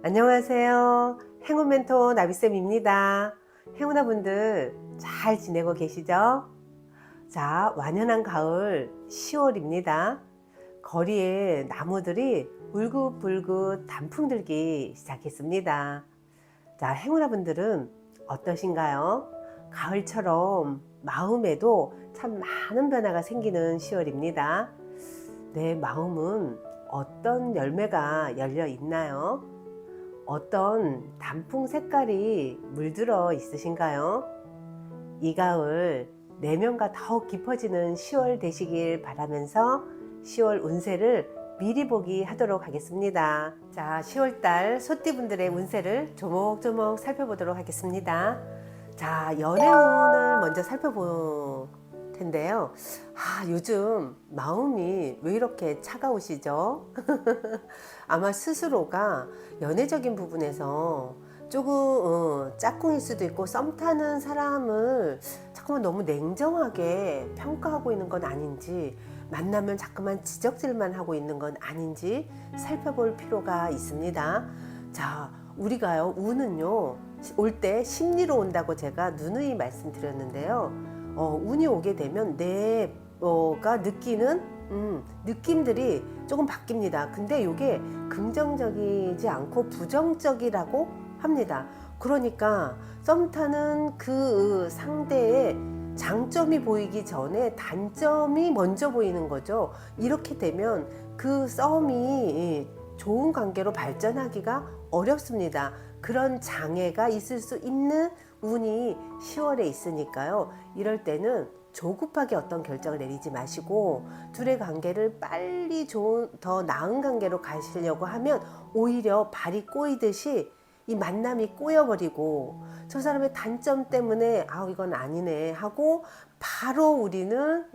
안녕하세요. 행운 멘토 나비쌤입니다. 행운아분들 잘 지내고 계시죠? 자, 완연한 가을 10월입니다. 거리에 나무들이 울긋불긋 단풍 들기 시작했습니다. 자, 행운아분들은 어떠신가요? 가을처럼 마음에도 참 많은 변화가 생기는 10월입니다. 내 마음은 어떤 열매가 열려 있나요? 어떤 단풍 색깔이 물들어 있으신가요? 이 가을 내면과 더욱 깊어지는 10월 되시길 바라면서 10월 운세를 미리 보기 하도록 하겠습니다. 자, 10월달 소띠분들의 운세를 조목조목 살펴보도록 하겠습니다. 자, 연애운을 먼저 살펴볼 텐데요. 요즘 마음이 왜 이렇게 차가우시죠? 아마 스스로가 연애적인 부분에서 조금 짝꿍일 수도 있고 썸 타는 사람을 자꾸만 너무 냉정하게 평가하고 있는 건 아닌지, 만나면 자꾸만 지적질만 하고 있는 건 아닌지 살펴볼 필요가 있습니다. 자, 우리가요, 운은요, 올 때 심리로 온다고 제가 누누이 말씀드렸는데요. 운이 오게 되면 내가 느끼는 느낌들이 조금 바뀝니다. 근데 이게 긍정적이지 않고 부정적이라고 합니다. 그러니까 썸 타는 그 상대의 장점이 보이기 전에 단점이 먼저 보이는 거죠. 이렇게 되면 그 썸이 좋은 관계로 발전하기가 어렵습니다. 그런 장애가 있을 수 있는 운이 10월에 있으니까요. 이럴 때는 조급하게 어떤 결정을 내리지 마시고 둘의 관계를 빨리 더 나은 관계로 가시려고 하면 오히려 발이 꼬이듯이 이 만남이 꼬여버리고 저 사람의 단점 때문에 이건 아니네 하고 바로 우리는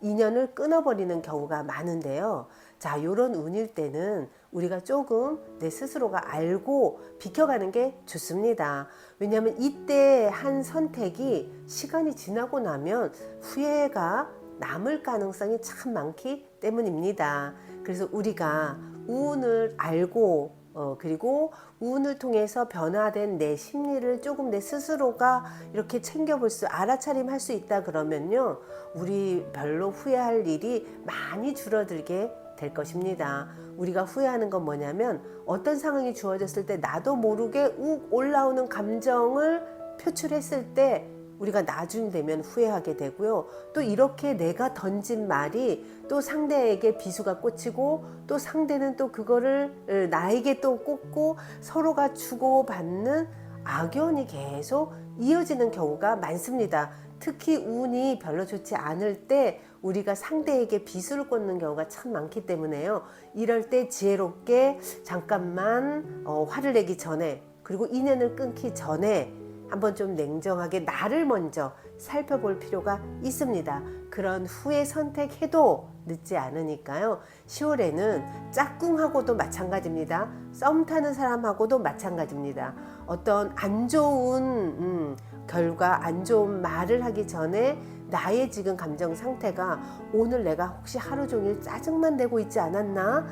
인연을 끊어버리는 경우가 많은데요. 자, 요런 운일 때는 우리가 조금 내 스스로가 알고 비켜가는 게 좋습니다. 왜냐하면 이때 한 선택이 시간이 지나고 나면 후회가 남을 가능성이 참 많기 때문입니다. 그래서 우리가 운을 알고 그리고 운을 통해서 변화된 내 심리를 조금 내 스스로가 이렇게 챙겨볼 수, 알아차림할 수 있다 그러면요, 우리 별로 후회할 일이 많이 줄어들게 될 것입니다. 우리가 후회하는 건 뭐냐면 어떤 상황이 주어졌을 때 나도 모르게 욱 올라오는 감정을 표출했을 때 우리가 나중 되면 후회하게 되고요. 또 이렇게 내가 던진 말이 또 상대에게 비수가 꽂히고 또 상대는 또 그거를 나에게 또 꽂고 서로가 주고받는 악연이 계속 이어지는 경우가 많습니다. 특히 운이 별로 좋지 않을 때 우리가 상대에게 비수를 꽂는 경우가 참 많기 때문에요. 이럴 때 지혜롭게 잠깐만 화를 내기 전에, 그리고 인연을 끊기 전에 한번 좀 냉정하게 나를 먼저 살펴볼 필요가 있습니다. 그런 후에 선택해도 늦지 않으니까요. 10월에는 짝꿍하고도 마찬가지입니다. 썸 타는 사람하고도 마찬가지입니다. 어떤 안 좋은 결과, 안 좋은 말을 하기 전에 나의 지금 감정 상태가 오늘 내가 혹시 하루 종일 짜증만 내고 있지 않았나?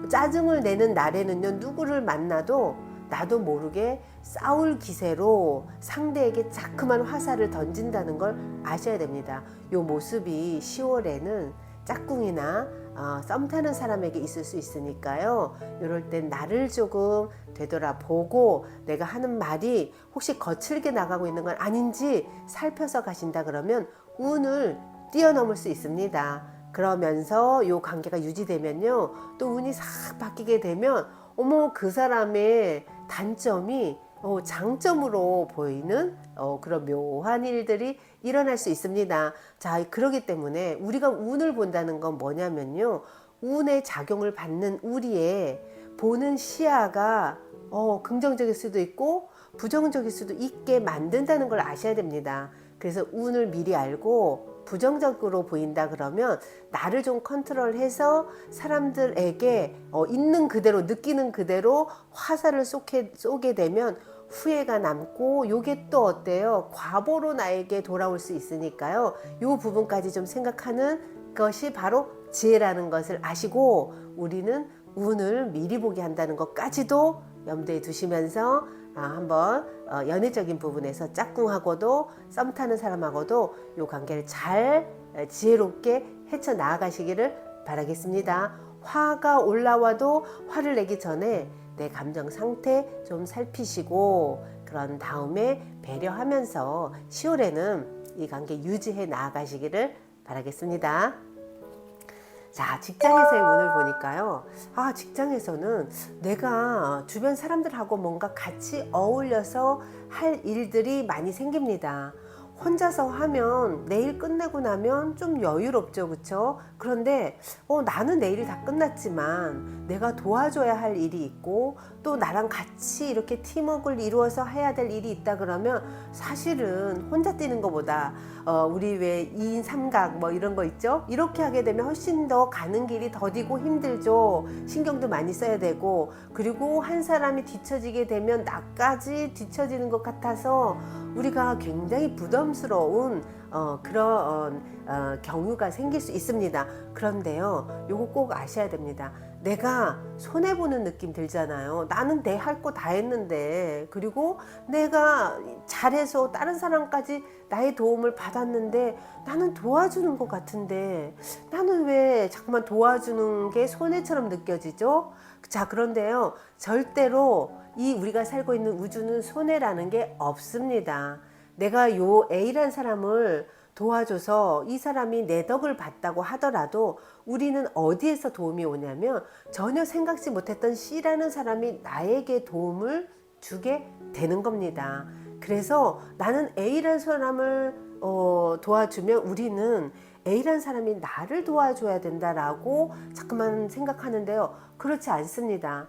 짜증을 내는 날에는요, 누구를 만나도 나도 모르게 싸울 기세로 상대에게 자꾸만 화살을 던진다는 걸 아셔야 됩니다. 이 모습이 10월에는 짝꿍이나 썸 타는 사람에게 있을 수 있으니까요. 이럴 땐 나를 조금 되돌아보고 내가 하는 말이 혹시 거칠게 나가고 있는 건 아닌지 살펴서 가신다 그러면 운을 뛰어넘을 수 있습니다. 그러면서 이 관계가 유지되면요, 또 운이 싹 바뀌게 되면 어머, 그 사람의 단점이 장점으로 보이는 그런 묘한 일들이 일어날 수 있습니다. 자, 그렇기 때문에 우리가 운을 본다는 건 뭐냐면요, 운의 작용을 받는 우리의 보는 시야가 긍정적일 수도 있고 부정적일 수도 있게 만든다는 걸 아셔야 됩니다. 그래서 운을 미리 알고 부정적으로 보인다 그러면 나를 좀 컨트롤해서 사람들에게 있는 그대로, 느끼는 그대로 화살을 쏘게 되면 후회가 남고, 요게 또 어때요? 과보로 나에게 돌아올 수 있으니까요. 요 부분까지 좀 생각하는 것이 바로 지혜라는 것을 아시고, 우리는 운을 미리 보게 한다는 것까지도 염두에 두시면서 한번 연애적인 부분에서 짝꿍하고도 썸 타는 사람하고도 이 관계를 잘 지혜롭게 헤쳐 나아가시기를 바라겠습니다. 화가 올라와도 화를 내기 전에 내 감정 상태 좀 살피시고 그런 다음에 배려하면서 10월에는 이 관계 유지해 나아가시기를 바라겠습니다. 자, 직장에서의 운을 보니까요. 직장에서는 내가 주변 사람들하고 뭔가 같이 어울려서 할 일들이 많이 생깁니다. 혼자서 하면 내일 끝내고 나면 좀 여유롭죠, 그쵸? 그런데 나는 내일이 다 끝났지만 내가 도와줘야 할 일이 있고 또 나랑 같이 이렇게 팀워크를 이루어서 해야 될 일이 있다 그러면 사실은 혼자 뛰는 것보다 우리 왜 2인 삼각 뭐 이런 거 있죠? 이렇게 하게 되면 훨씬 더 가는 길이 더디고 힘들죠. 신경도 많이 써야 되고, 그리고 한 사람이 뒤처지게 되면 나까지 뒤처지는 것 같아서 우리가 굉장히 부담스러운 그런 경우가 생길 수 있습니다. 그런데요, 요거 꼭 아셔야 됩니다. 내가 손해보는 느낌 들잖아요. 나는 내 할 거 다 했는데, 그리고 내가 잘해서 다른 사람까지 나의 도움을 받았는데 나는 도와주는 것 같은데 나는 왜 자꾸만 도와주는 게 손해처럼 느껴지죠? 자, 그런데요, 절대로 이 우리가 살고 있는 우주는 손해라는 게 없습니다. 내가 요 A라는 사람을 도와줘서 이 사람이 내 덕을 봤다고 하더라도 우리는 어디에서 도움이 오냐면 전혀 생각지 못했던 C라는 사람이 나에게 도움을 주게 되는 겁니다. 그래서 나는 A라는 사람을 도와주면 우리는 A라는 사람이 나를 도와줘야 된다라고 자꾸만 생각하는데요. 그렇지 않습니다.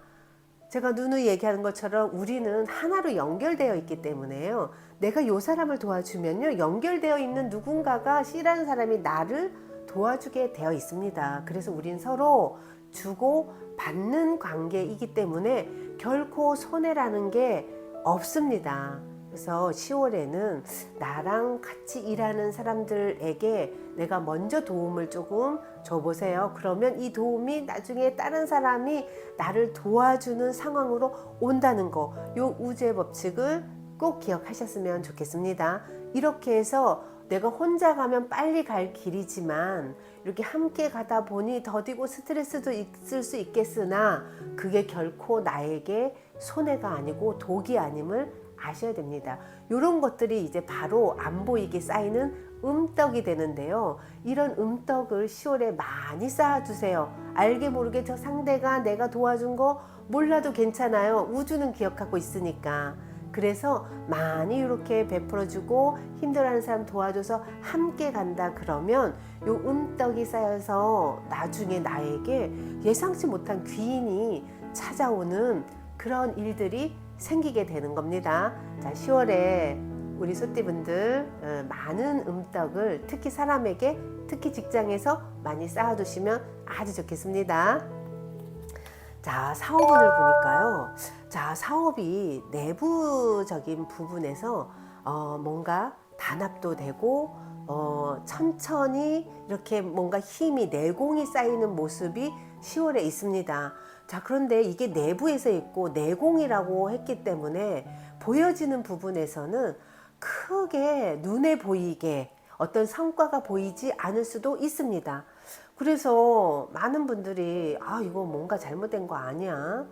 제가 누누이 얘기하는 것처럼 우리는 하나로 연결되어 있기 때문에요. 내가 이 사람을 도와주면요, 연결되어 있는 누군가가 C라는 사람이 나를 도와주게 되어 있습니다. 그래서 우린 서로 주고 받는 관계이기 때문에 결코 손해라는 게 없습니다. 그래서 10월에는 나랑 같이 일하는 사람들에게 내가 먼저 도움을 조금 줘보세요. 그러면 이 도움이 나중에 다른 사람이 나를 도와주는 상황으로 온다는 거, 요 우주의 법칙을 꼭 기억하셨으면 좋겠습니다. 이렇게 해서 내가 혼자 가면 빨리 갈 길이지만 이렇게 함께 가다 보니 더디고 스트레스도 있을 수 있겠으나 그게 결코 나에게 손해가 아니고 독이 아님을 아셔야 됩니다. 이런 것들이 이제 바로 안 보이게 쌓이는 음떡이 되는데요. 이런 음떡을 10월에 많이 쌓아두세요. 알게 모르게 저 상대가 내가 도와준 거 몰라도 괜찮아요. 우주는 기억하고 있으니까. 그래서 많이 이렇게 베풀어주고 힘들어하는 사람 도와줘서 함께 간다 그러면 요 음떡이 쌓여서 나중에 나에게 예상치 못한 귀인이 찾아오는 그런 일들이 생기게 되는 겁니다. 자, 10월에 우리 소띠분들 많은 음떡을 특히 사람에게, 특히 직장에서 많이 쌓아두시면 아주 좋겠습니다. 자, 사업운을 보니까요. 자, 사업이 내부적인 부분에서 뭔가 단합도 되고 천천히 이렇게 뭔가 힘이 내공이 쌓이는 모습이 10월에 있습니다. 자, 그런데 이게 내부에서 있고 내공이라고 했기 때문에 보여지는 부분에서는 크게 눈에 보이게 어떤 성과가 보이지 않을 수도 있습니다. 그래서 많은 분들이 이거 뭔가 잘못된 거 아니야?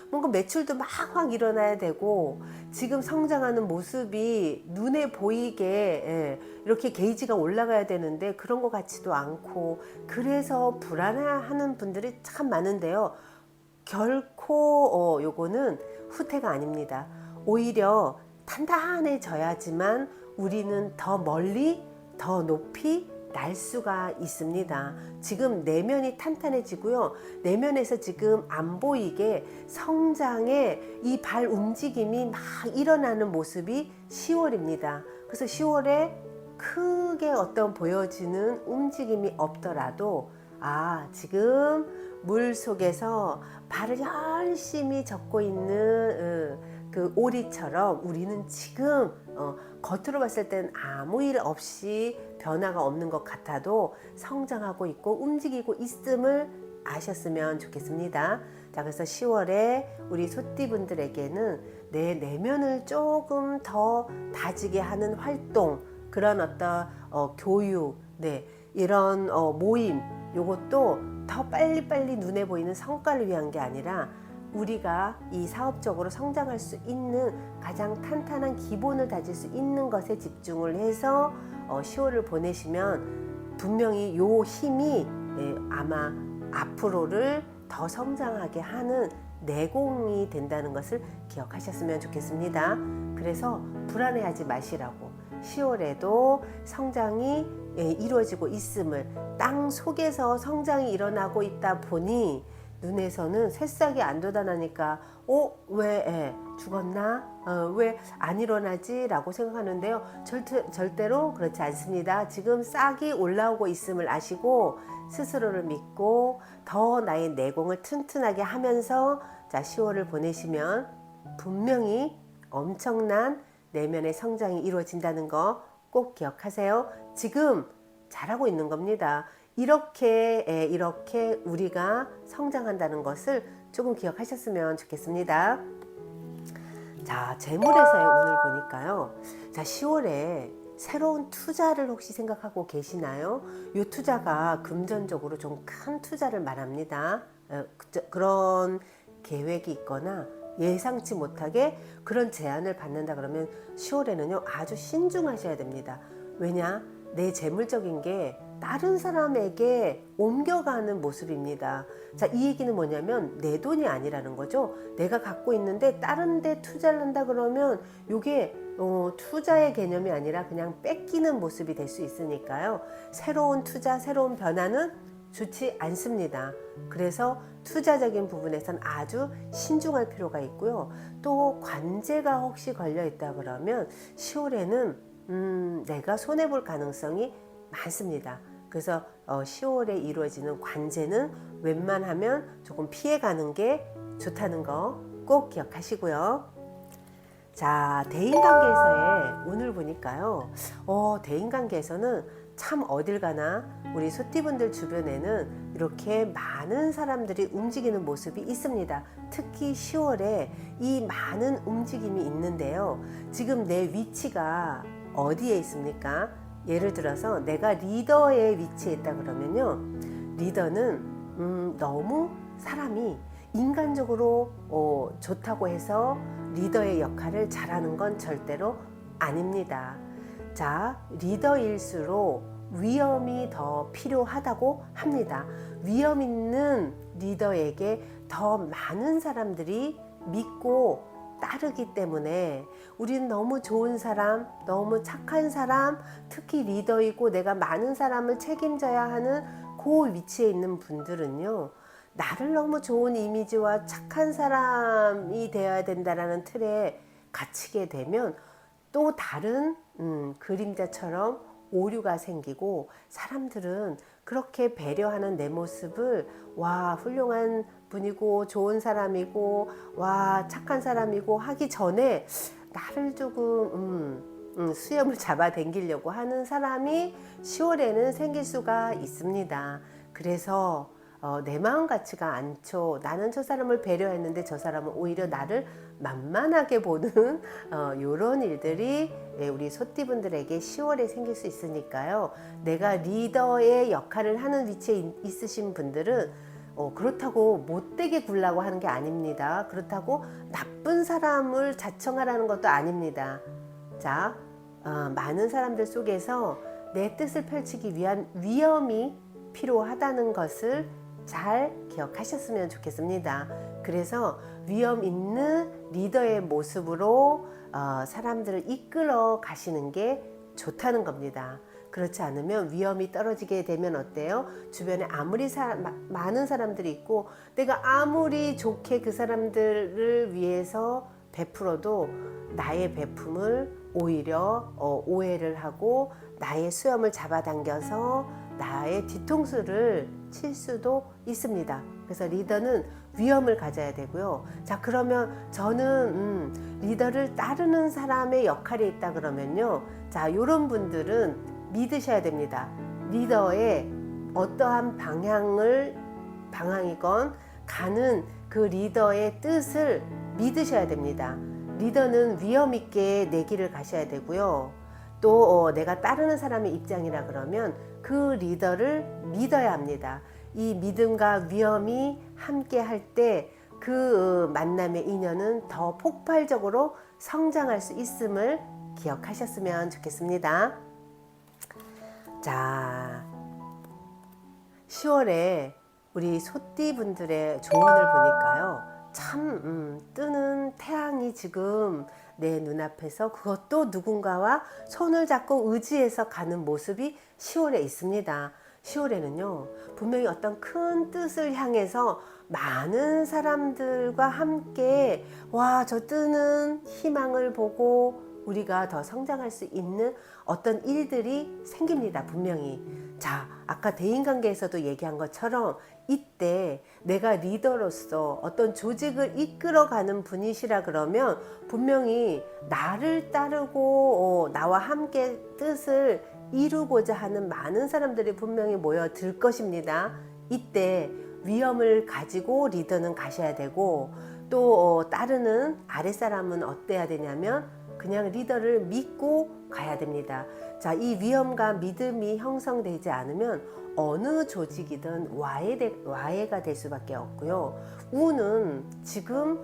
뭔가 매출도 막 확 일어나야 되고 지금 성장하는 모습이 눈에 보이게 이렇게 게이지가 올라가야 되는데 그런 것 같지도 않고 그래서 불안해하는 분들이 참 많은데요. 결코 요거는 후퇴가 아닙니다. 오히려 단단해져야지만 우리는 더 멀리 더 높이 날 수가 있습니다. 지금 내면이 탄탄해지고요. 내면에서 지금 안 보이게 성장의 이 발 움직임이 막 일어나는 모습이 10월입니다. 그래서 10월에 크게 어떤 보여지는 움직임이 없더라도 지금 물 속에서 발을 열심히 젓고 있는 그 오리처럼 우리는 지금 겉으로 봤을 땐 아무 일 없이 변화가 없는 것 같아도 성장하고 있고 움직이고 있음을 아셨으면 좋겠습니다. 자, 그래서 10월에 우리 소띠분들에게는 내 내면을 조금 더 다지게 하는 활동, 그런 어떤 교육, 네, 이런 모임, 요것도 더 빨리빨리 눈에 보이는 성과를 위한 게 아니라 우리가 이 사업적으로 성장할 수 있는 가장 탄탄한 기본을 다질 수 있는 것에 집중을 해서 10월을 보내시면 분명히 요 힘이 아마 앞으로를 더 성장하게 하는 내공이 된다는 것을 기억하셨으면 좋겠습니다. 그래서 불안해하지 마시라고, 10월에도 성장이 이루어지고 있음을, 땅 속에서 성장이 일어나고 있다 보니 눈에서는 새싹이 안 돋아나니까 왜 죽었나? 왜 안 일어나지? 라고 생각하는데요. 절대로 그렇지 않습니다. 지금 싹이 올라오고 있음을 아시고 스스로를 믿고 더 나의 내공을 튼튼하게 하면서 자, 10월을 보내시면 분명히 엄청난 내면의 성장이 이루어진다는 거 꼭 기억하세요. 지금 잘하고 있는 겁니다. 이렇게 우리가 성장한다는 것을 조금 기억하셨으면 좋겠습니다. 자, 재물에서의 운을 보니까요. 자, 10월에 새로운 투자를 혹시 생각하고 계시나요? 이 투자가 금전적으로 좀 큰 투자를 말합니다. 그런 계획이 있거나 예상치 못하게 그런 제안을 받는다 그러면 10월에는요 아주 신중하셔야 됩니다. 왜냐? 내 재물적인 게 다른 사람에게 옮겨가는 모습입니다. 자, 이 얘기는 뭐냐면 내 돈이 아니라는 거죠. 내가 갖고 있는데 다른 데 투자를 한다 그러면 이게 투자의 개념이 아니라 그냥 뺏기는 모습이 될 수 있으니까요. 새로운 투자, 새로운 변화는 좋지 않습니다. 그래서 투자적인 부분에선 아주 신중할 필요가 있고요. 또 관제가 혹시 걸려 있다 그러면 10월에는 내가 손해볼 가능성이 많습니다. 그래서 10월에 이루어지는 관제는 웬만하면 조금 피해가는 게 좋다는 거 꼭 기억하시고요. 자, 대인관계에서의 운을 보니까요. 대인관계에서는 참 어딜 가나 우리 소띠분들 주변에는 이렇게 많은 사람들이 움직이는 모습이 있습니다. 특히 10월에 이 많은 움직임이 있는데요. 지금 내 위치가 어디에 있습니까? 예를 들어서 내가 리더의 위치에 있다 그러면요. 리더는 너무 사람이 인간적으로 좋다고 해서 리더의 역할을 잘하는 건 절대로 아닙니다. 자, 리더일수록 위험이 더 필요하다고 합니다. 위험 있는 리더에게 더 많은 사람들이 믿고 따르기 때문에 우리는 너무 좋은 사람, 너무 착한 사람, 특히 리더이고 내가 많은 사람을 책임져야 하는 그 위치에 있는 분들은요. 나를 너무 좋은 이미지와 착한 사람이 되어야 된다라는 틀에 갇히게 되면 또 다른 그림자처럼 오류가 생기고 사람들은 그렇게 배려하는 내 모습을 와 훌륭한 분이고 좋은 사람이고 와 착한 사람이고 하기 전에 나를 조금 수염을 잡아당기려고 하는 사람이 10월에는 생길 수가 있습니다. 그래서 내 마음 같지가 않죠. 나는 저 사람을 배려했는데 저 사람은 오히려 나를 만만하게 보는 이런 일들이 우리 소띠분들에게 10월에 생길 수 있으니까요. 내가 리더의 역할을 하는 위치에 있으신 분들은 그렇다고 못되게 굴라고 하는 게 아닙니다. 그렇다고 나쁜 사람을 자청하라는 것도 아닙니다. 자, 많은 사람들 속에서 내 뜻을 펼치기 위한 위험이 필요하다는 것을 잘 기억하셨으면 좋겠습니다. 그래서 위험 있는 리더의 모습으로 사람들을 이끌어 가시는 게 좋다는 겁니다. 그렇지 않으면 위험이 떨어지게 되면 어때요? 주변에 아무리 많은 사람들이 있고 내가 아무리 좋게 그 사람들을 위해서 베풀어도 나의 베품을 오히려 오해를 하고 나의 수염을 잡아당겨서 나의 뒤통수를 칠 수도 있습니다. 그래서 리더는 위험을 가져야 되고요. 자, 그러면 저는 리더를 따르는 사람의 역할이 있다 그러면요. 자, 이런 분들은 믿으셔야 됩니다. 리더의 어떠한 방향이건 가는 그 리더의 뜻을 믿으셔야 됩니다. 리더는 위험 있게 내 길을 가셔야 되고요. 또 내가 따르는 사람의 입장이라 그러면 그 리더를 믿어야 합니다. 이 믿음과 위험이 함께 할 때 그 만남의 인연은 더 폭발적으로 성장할 수 있음을 기억하셨으면 좋겠습니다. 자, 10월에 우리 소띠분들의 조언을 보니까요. 참 뜨는 태양이 지금 내 눈앞에서 그것도 누군가와 손을 잡고 의지해서 가는 모습이 10월에 있습니다. 10월에는요, 분명히 어떤 큰 뜻을 향해서 많은 사람들과 함께 저 뜨는 희망을 보고 우리가 더 성장할 수 있는 어떤 일들이 생깁니다. 분명히. 자, 아까 대인관계에서도 얘기한 것처럼 이때 내가 리더로서 어떤 조직을 이끌어가는 분이시라 그러면 분명히 나를 따르고 나와 함께 뜻을 이루고자 하는 많은 사람들이 분명히 모여들 것입니다. 이때 위험을 가지고 리더는 가셔야 되고 또 따르는 아랫사람은 어때야 되냐면 그냥 리더를 믿고 가야 됩니다. 자, 이 위험과 믿음이 형성되지 않으면 어느 조직이든 와해가 될 수밖에 없고요. 우는 지금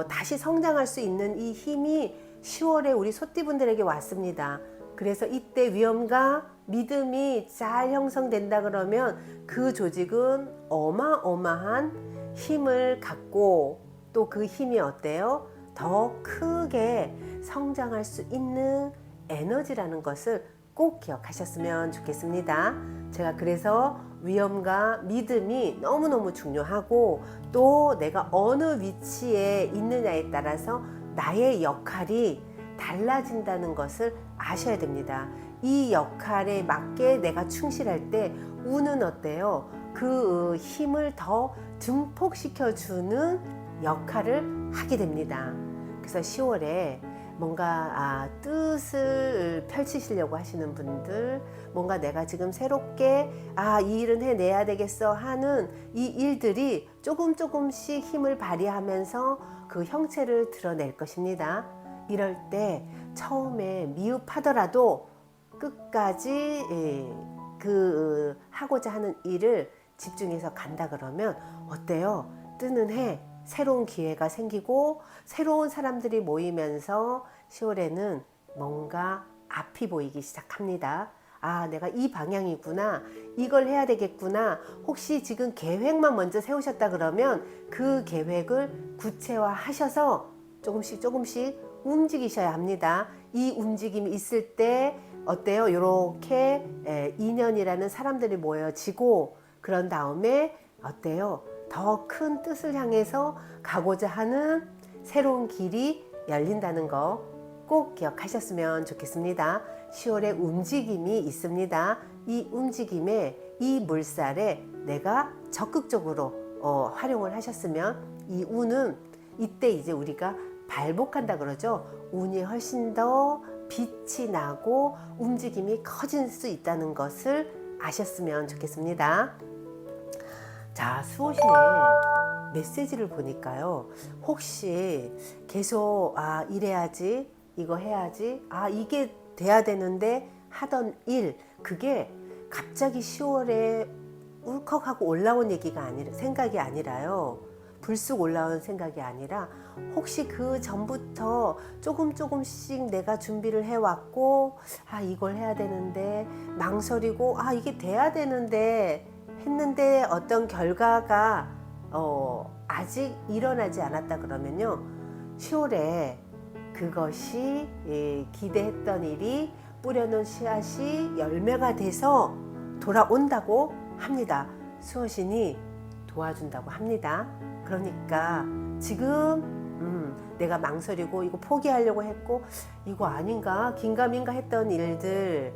다시 성장할 수 있는 이 힘이 10월에 우리 소띠분들에게 왔습니다. 그래서 이때 위험과 믿음이 잘 형성된다 그러면 그 조직은 어마어마한 힘을 갖고 또 그 힘이 어때요? 더 크게 성장할 수 있는 에너지라는 것을 꼭 기억하셨으면 좋겠습니다. 제가 그래서 위험과 믿음이 너무너무 중요하고 또 내가 어느 위치에 있느냐에 따라서 나의 역할이 달라진다는 것을 아셔야 됩니다. 이 역할에 맞게 내가 충실할 때 운은 어때요? 그 힘을 더 증폭시켜주는 역할을 하게 됩니다. 그래서 10월에 뭔가 뜻을 펼치시려고 하시는 분들, 뭔가 내가 지금 새롭게 이 일은 해내야 되겠어 하는 이 일들이 조금씩 힘을 발휘하면서 그 형체를 드러낼 것입니다. 이럴 때 처음에 미흡하더라도 끝까지 그 하고자 하는 일을 집중해서 간다 그러면 어때요? 뜨는 해 새로운 기회가 생기고 새로운 사람들이 모이면서 10월에는 뭔가 앞이 보이기 시작합니다. 내가 이 방향이구나. 이걸 해야 되겠구나. 혹시 지금 계획만 먼저 세우셨다 그러면 그 계획을 구체화하셔서 조금씩 움직이셔야 합니다. 이 움직임이 있을 때 어때요? 이렇게 인연이라는 사람들이 모여지고 그런 다음에 어때요? 더 큰 뜻을 향해서 가고자 하는 새로운 길이 열린다는 거 꼭 기억하셨으면 좋겠습니다. 10월에 움직임이 있습니다. 이 움직임에 이 물살에 내가 적극적으로 활용을 하셨으면 이 운은 이때 이제 우리가 발복한다 그러죠. 운이 훨씬 더 빛이 나고 움직임이 커질 수 있다는 것을 아셨으면 좋겠습니다. 자, 수호신의 메시지를 보니까요. 혹시 계속 이래야지, 이거 해야지, 이게 돼야 되는데 하던 일, 그게 갑자기 10월에 울컥하고 올라온 얘기가 아니라 생각이 아니라요. 불쑥 올라온 생각이 아니라 혹시 그 전부터 조금씩 내가 준비를 해왔고 이걸 해야 되는데 망설이고 이게 돼야 되는데 했는데 어떤 결과가 아직 일어나지 않았다 그러면요. 10월에 그것이 기대했던 일이 뿌려놓은 씨앗이 열매가 돼서 돌아온다고 합니다. 수호신이 도와준다고 합니다. 그러니까 지금 내가 망설이고 이거 포기하려고 했고 이거 아닌가 긴가민가 했던 일들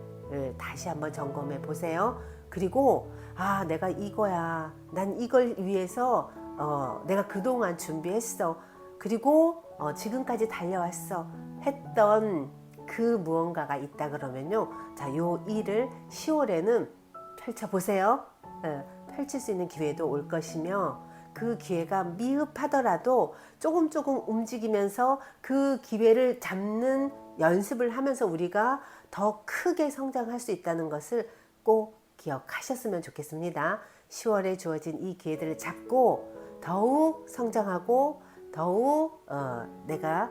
다시 한번 점검해 보세요. 그리고 내가 이거야. 난 이걸 위해서 내가 그동안 준비했어. 그리고 지금까지 달려왔어. 했던 그 무언가가 있다 그러면요. 자, 요 일을 10월에는 펼쳐보세요. 펼칠 수 있는 기회도 올 것이며 그 기회가 미흡하더라도 조금 움직이면서 그 기회를 잡는 연습을 하면서 우리가 더 크게 성장할 수 있다는 것을 꼭 기억하셨으면 좋겠습니다. 10월에 주어진 이 기회들을 잡고 더욱 성장하고 더욱 내가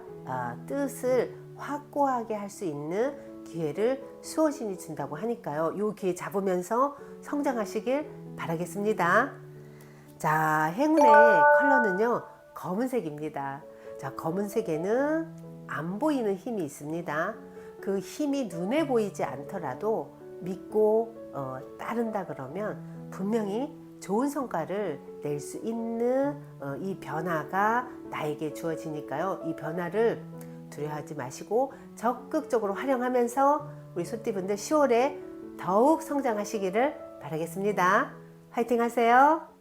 뜻을 확고하게 할 수 있는 기회를 수호신이 준다고 하니까요. 이 기회 잡으면서 성장하시길 바라겠습니다. 자, 행운의 컬러는요, 검은색입니다. 자, 검은색에는 안 보이는 힘이 있습니다. 그 힘이 눈에 보이지 않더라도 믿고 따른다 그러면 분명히 좋은 성과를 낼 수 있는 이 변화가 나에게 주어지니까요. 이 변화를 두려워하지 마시고 적극적으로 활용하면서 우리 소띠분들 10월에 더욱 성장하시기를 바라겠습니다. 화이팅 하세요.